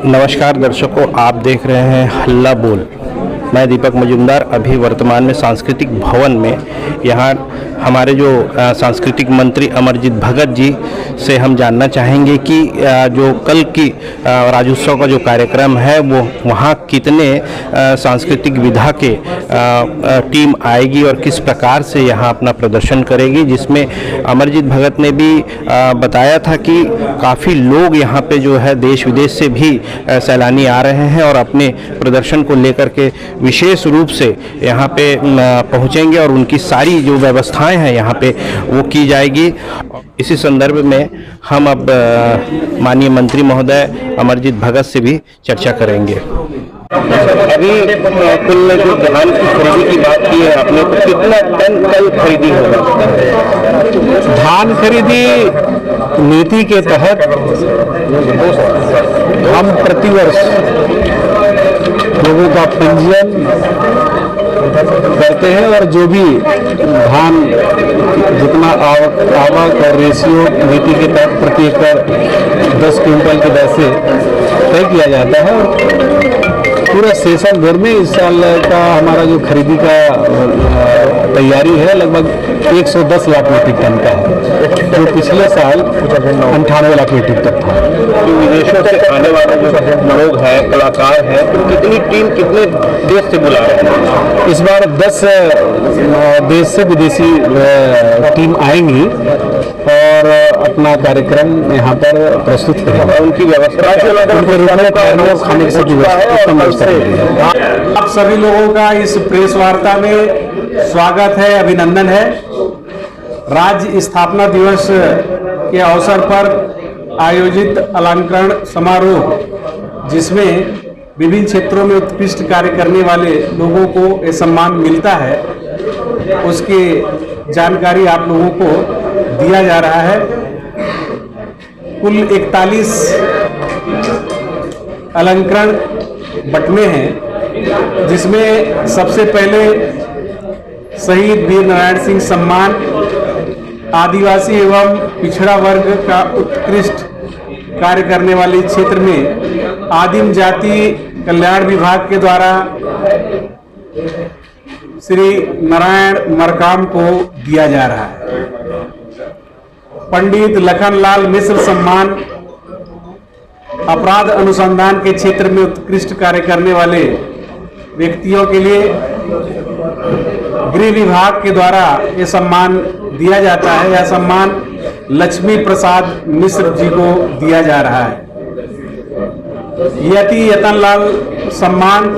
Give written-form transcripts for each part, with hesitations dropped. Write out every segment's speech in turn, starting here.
नमस्कार दर्शकों, आप देख रहे हैं हल्ला बोल। मैं दीपक मजुमदार अभी वर्तमान में सांस्कृतिक भवन में यहाँ हमारे जो सांस्कृतिक मंत्री अमरजीत भगत जी से हम जानना चाहेंगे कि जो कल की राज्योत्सव का जो कार्यक्रम है वो वहाँ कितने सांस्कृतिक विधा के टीम आएगी और किस प्रकार से यहाँ अपना प्रदर्शन करेगी, जिसमें अमरजीत भगत ने भी बताया था कि काफ़ी लोग यहाँ पे जो है देश विदेश से भी सैलानी आ रहे हैं और अपने प्रदर्शन को लेकर के विशेष रूप से यहाँ पे पहुँचेंगे और उनकी सारी जो व्यवस्थाएं हैं यहाँ पे वो की जाएगी। इसी संदर्भ में हम अब माननीय मंत्री महोदय अमरजीत भगत से भी चर्चा करेंगे। अभी कुल जो धान की खरीदी की बात की है आपने, तो कितना टन कल खरीदी होगा? धान खरीदी नीति के तहत हम प्रतिवर्ष लोगों का पंजीयन करते हैं और जो भी धान जितना आवक और रेशियो नीति के तहत प्रति एकड़ 10 क्विंटल की दर से तय किया जाता है। पूरा सेशन भर में इस साल का हमारा जो खरीदी का तैयारी है लगभग 110 लाख मीट्रिक टन का है, जो पिछले साल 98 लाख मीट्रिक टन था। जो विदेशों से आने वाले जो लोग हैं, कलाकार हैं, तो कितनी टीम कितने देश से बुला रहे हैं? इस बार 10 देश से विदेशी टीम आएंगी और अपना कार्यक्रम यहाँ पर प्रस्तुत करेंगे। उनकी व्यवस्था खाने की व्यवस्था। आप सभी लोगों का इस प्रेस वार्ता में स्वागत है, अभिनंदन है। राज्य स्थापना दिवस के अवसर पर आयोजित अलंकरण समारोह, जिसमें विभिन्न क्षेत्रों में उत्कृष्ट कार्य करने वाले लोगों को ये सम्मान मिलता है, उसकी जानकारी आप लोगों को दिया जा रहा है। कुल 41 अलंकरण बटने हैं, जिसमें सबसे पहले शहीद वीर नारायण सिंह सम्मान आदिवासी एवं पिछड़ा वर्ग का उत्कृष्ट कार्य करने वाले क्षेत्र में आदिम जाति कल्याण विभाग के द्वारा श्री नारायण मरकाम को दिया जा रहा है। पंडित लखनलाल मिश्र सम्मान अपराध अनुसंधान के क्षेत्र में उत्कृष्ट कार्य करने वाले व्यक्तियों के लिए गृह विभाग के द्वारा ये सम्मान दिया जाता है। यह सम्मान लक्ष्मी प्रसाद मिश्र जी को दिया जा रहा है। यति यतनलाल सम्मान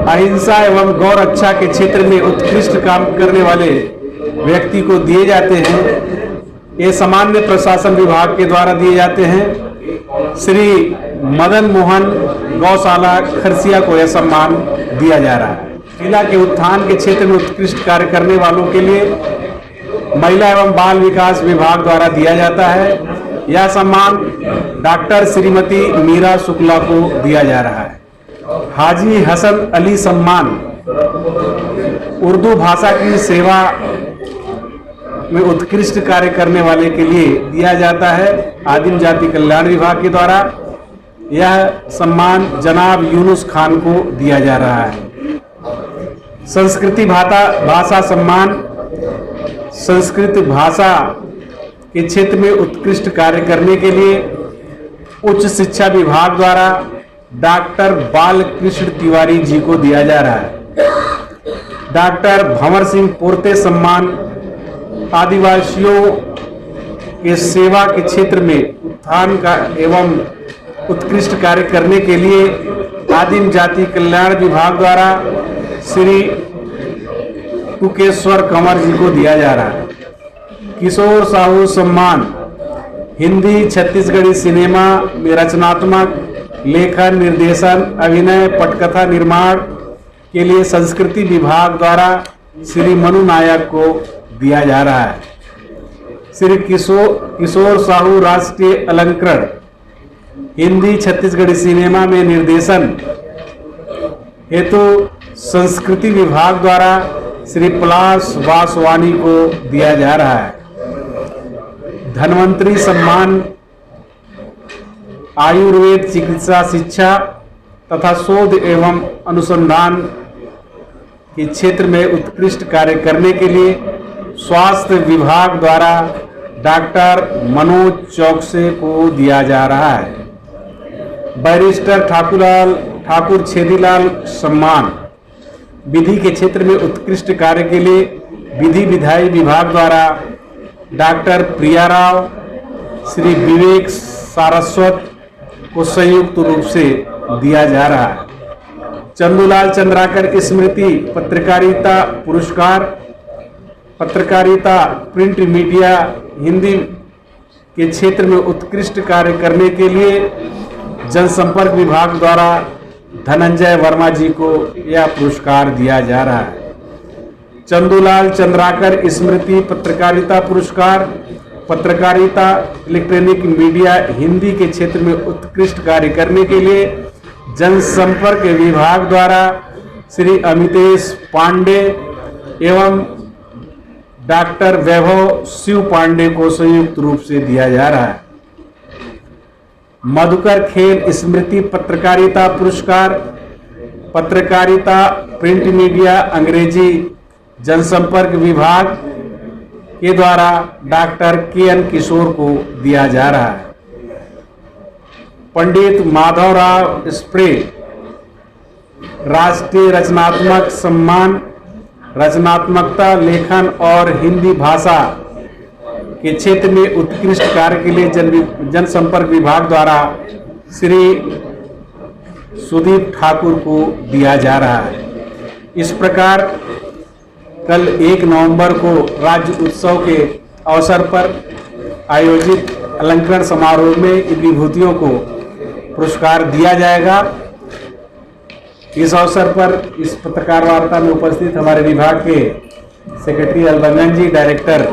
अहिंसा एवं गौ रक्षा के क्षेत्र में उत्कृष्ट काम करने वाले व्यक्ति को दिए जाते हैं। ये सामान्य प्रशासन विभाग के द्वारा दिए जाते हैं। श्री मदन मोहन गौशाला खरसिया को यह सम्मान दिया जा रहा है। महिला के उत्थान के क्षेत्र में उत्कृष्ट कार्य करने वालों के लिए महिला एवं बाल विकास विभाग द्वारा दिया जाता है। यह सम्मान डॉक्टर श्रीमती मीरा शुक्ला को दिया जा रहा है। हाजी हसन अली सम्मान उर्दू भाषा की सेवा में उत्कृष्ट कार्य करने वाले के लिए दिया जाता है, आदिम जाति कल्याण विभाग के द्वारा। यह सम्मान जनाब यूनुस खान को दिया जा रहा है। संस्कृति भाषा सम्मान संस्कृत भाषा के क्षेत्र में उत्कृष्ट कार्य करने के लिए उच्च शिक्षा विभाग द्वारा डॉक्टर बालकृष्ण तिवारी जी को दिया जा रहा है। डॉक्टर भंवर सिंह पोर्ते सम्मान आदिवासियों के सेवा के क्षेत्र में उत्थान का एवं उत्कृष्ट कार्य करने के लिए आदिम जाति कल्याण विभाग द्वारा श्री कुकेश्वर कंवर जी को दिया जा रहा है। किशोर साहू सम्मान हिंदी छत्तीसगढ़ी सिनेमा में रचनात्मक लेखन, निर्देशन, अभिनय, पटकथा निर्माण के लिए संस्कृति विभाग द्वारा श्री मनु नायक को दिया जा रहा है। श्री किशोर साहू राष्ट्रीय अलंकरण हिंदी छत्तीसगढ़ी सिनेमा में निर्देशन हेतु संस्कृति विभाग द्वारा श्री पलाश वासवानी को दिया जा रहा है। धन्वंतरी सम्मान आयुर्वेद चिकित्सा शिक्षा तथा शोध एवं अनुसंधान के क्षेत्र में उत्कृष्ट कार्य करने के लिए स्वास्थ्य विभाग द्वारा डॉक्टर मनोज चौकसे को दिया जा रहा है। बैरिस्टर ठाकुर छेदीलाल सम्मान विधि के क्षेत्र में उत्कृष्ट कार्य के लिए विधि विधायी विभाग द्वारा डॉक्टर प्रिया राव श्री विवेक सारस्वत को संयुक्त रूप से दिया जा रहा है। चंदूलाल चंद्राकर स्मृति पत्रकारिता पुरस्कार पत्रकारिता प्रिंट मीडिया हिंदी के क्षेत्र में उत्कृष्ट कार्य करने के लिए जनसंपर्क विभाग द्वारा धनंजय वर्मा जी को यह पुरस्कार दिया जा रहा है। चंदूलाल चंद्राकर स्मृति पत्रकारिता पुरस्कार पत्रकारिता इलेक्ट्रॉनिक मीडिया हिंदी के क्षेत्र में उत्कृष्ट कार्य करने के लिए जनसंपर्क विभाग द्वारा श्री अमितेश पांडे एवं डॉक्टर वैभव शिव पांडे को संयुक्त रूप से दिया जा रहा है। मधुकर खेल स्मृति पत्रकारिता पुरस्कार पत्रकारिता प्रिंट मीडिया अंग्रेजी जनसंपर्क विभाग के द्वारा डॉक्टर के.एन. किशोर को दिया जा रहा है। पंडित माधवराव स्प्रे राष्ट्रीय रचनात्मक सम्मान रचनात्मकता लेखन और हिंदी भाषा के क्षेत्र में उत्कृष्ट कार्य के लिए जनसंपर्क विभाग द्वारा श्री सुदीप ठाकुर को दिया जा रहा है। इस प्रकार कल 1 नवंबर को राज्य उत्सव के अवसर पर आयोजित अलंकरण समारोह में इन विभूतियों को पुरस्कार दिया जाएगा। इस अवसर पर इस पत्रकार वार्ता में उपस्थित हमारे विभाग के सेक्रेटरी अलबंगन जी, डायरेक्टर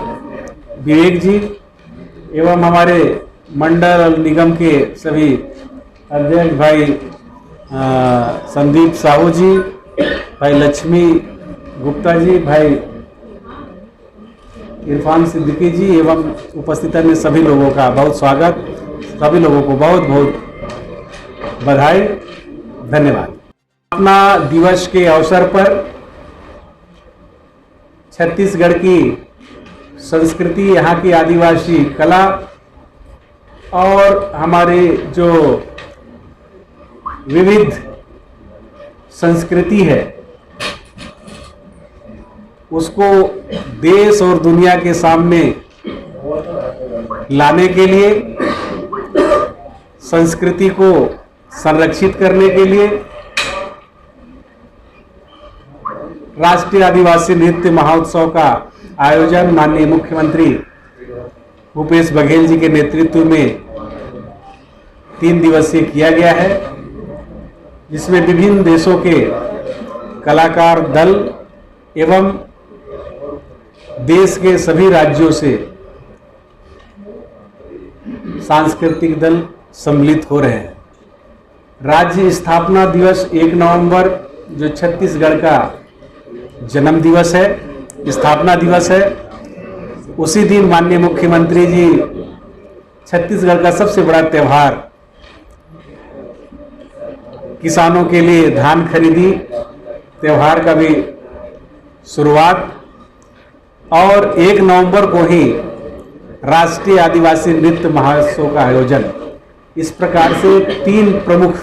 विवेक जी एवं हमारे मंडल और निगम के सभी अध्यक्ष भाई संदीप साहू जी, भाई लक्ष्मी गुप्ता जी, भाई इरफान सिद्दीकी जी एवं उपस्थित अन्य सभी लोगों का बहुत स्वागत। सभी लोगों को बहुत बहुत बधाई, धन्यवाद। अपना दिवस के अवसर पर छत्तीसगढ़ की संस्कृति, यहाँ की आदिवासी कला और हमारे जो विविध संस्कृति है उसको देश और दुनिया के सामने लाने के लिए, संस्कृति को संरक्षित करने के लिए राष्ट्रीय आदिवासी नृत्य महोत्सव का आयोजन माननीय मुख्यमंत्री भूपेश बघेल जी के नेतृत्व में 3 दिवसीय किया गया है, जिसमें विभिन्न देशों के कलाकार दल एवं देश के सभी राज्यों से सांस्कृतिक दल सम्मिलित हो रहे हैं। राज्य स्थापना दिवस 1 नवंबर जो छत्तीसगढ़ का जन्म दिवस है, स्थापना दिवस है, उसी दिन माननीय मुख्यमंत्री जी छत्तीसगढ़ का सबसे बड़ा त्यौहार किसानों के लिए धान खरीदी त्यौहार का भी शुरुआत और 1 नवंबर को ही राष्ट्रीय आदिवासी नृत्य महोत्सव का आयोजन, इस प्रकार से 3 प्रमुख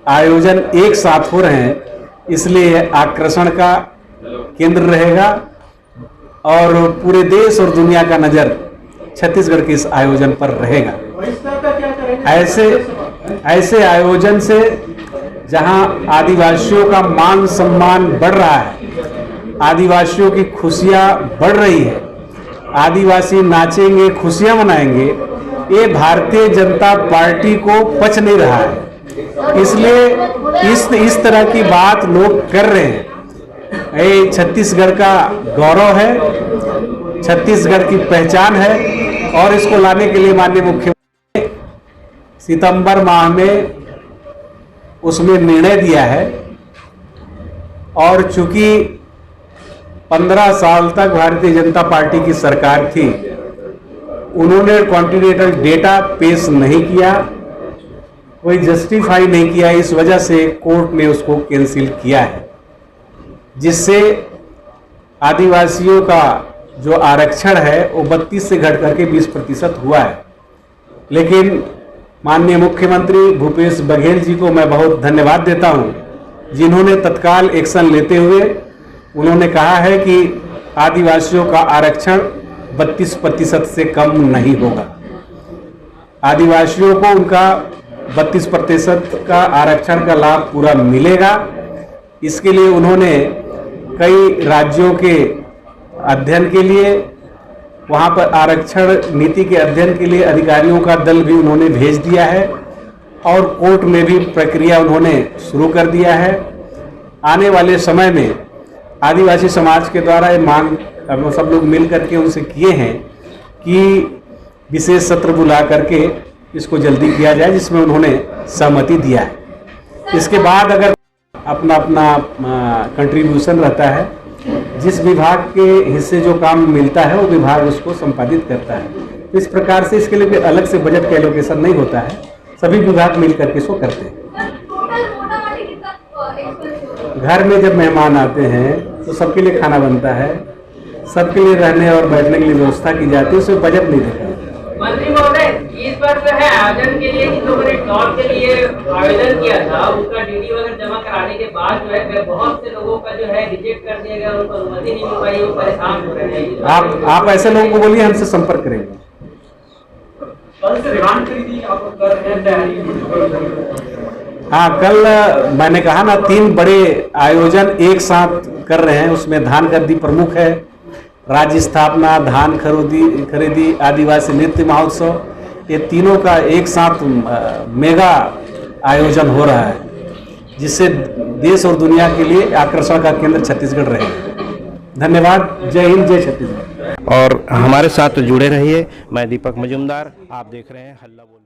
आयोजन एक साथ हो रहे हैं, इसलिए आकर्षण का केंद्र रहेगा और पूरे देश और दुनिया का नज़र छत्तीसगढ़ के इस आयोजन पर रहेगा। ऐसे आयोजन से जहां आदिवासियों का मान सम्मान बढ़ रहा है, आदिवासियों की खुशियां बढ़ रही है, आदिवासी नाचेंगे, खुशियां मनाएंगे, ये भारतीय जनता पार्टी को पच नहीं रहा है। इसलिए इस तरह की बात लोग कर रहे हैं। ये छत्तीसगढ़ का गौरव है, छत्तीसगढ़ की पहचान है और इसको लाने के लिए माननीय मुख्यमंत्री ने सितंबर माह में उसमें निर्णय दिया है और चूंकि 15 साल तक भारतीय जनता पार्टी की सरकार थी, उन्होंने क्वांटिटेटिव डेटा पेश नहीं किया, कोई जस्टिफाई नहीं किया, इस वजह से कोर्ट ने उसको कैंसिल किया है, जिससे आदिवासियों का जो आरक्षण है वो 32 से घट करके 20% हुआ है। लेकिन माननीय मुख्यमंत्री भूपेश बघेल जी को मैं बहुत धन्यवाद देता हूं, जिन्होंने तत्काल एक्शन लेते हुए उन्होंने कहा है कि आदिवासियों का आरक्षण 32% से कम नहीं होगा। आदिवासियों को उनका 32% का आरक्षण का लाभ पूरा मिलेगा। इसके लिए उन्होंने कई राज्यों के अध्ययन के लिए, वहाँ पर आरक्षण नीति के अध्ययन के लिए अधिकारियों का दल भी उन्होंने भेज दिया है और कोर्ट में भी प्रक्रिया उन्होंने शुरू कर दिया है। आने वाले समय में आदिवासी समाज के द्वारा ये मांग हम सब लोग मिल करके उनसे किए हैं कि विशेष सत्र बुला करके इसको जल्दी किया जाए, जिसमें उन्होंने सहमति दिया है। इसके बाद अगर अपना अपना कंट्रीब्यूशन रहता है, जिस विभाग के हिस्से जो काम मिलता है वो विभाग उसको संपादित करता है। तो इस प्रकार से इसके लिए अलग से बजट का एलोकेशन नहीं होता है, सभी विभाग मिल करके इसको करते हैं। घर में जब मेहमान आते हैं तो सबके लिए खाना बनता है, सबके लिए रहने और बैठने के लिए व्यवस्था की जाती है, उसमें बजट नहीं देखा जाता। मंत्री महोदय, इस बार जो है आयोजन के लिए जिन लोगों ने टॉल के लिए आवेदन किया था, उसका डीडी वगैरह जमा कराने के बाद जो है बहुत से लोगों का जो है रिजेक्ट कर दिया गया, उनको अनुमति नहीं मिल पाई, वो परेशान हो रहे हैं। आप ऐसे लोगों को बोलिए हमसे संपर्क करेंगे। हाँ, कल मैंने कहा ना 3 बड़े आयोजन एक साथ कर रहे हैं, उसमें धान खरीदी प्रमुख है, राज्य स्थापना, धान खरीदी, आदिवासी नृत्य महोत्सव, ये तीनों का एक साथ मेगा आयोजन हो रहा है, जिससे देश और दुनिया के लिए आकर्षण का केंद्र छत्तीसगढ़ रहेगा। धन्यवाद। जय हिंद, जय छत्तीसगढ़। और हमारे साथ जुड़े रहिए। मैं दीपक मजुमदार, आप देख रहे हैं हल्ला बोल।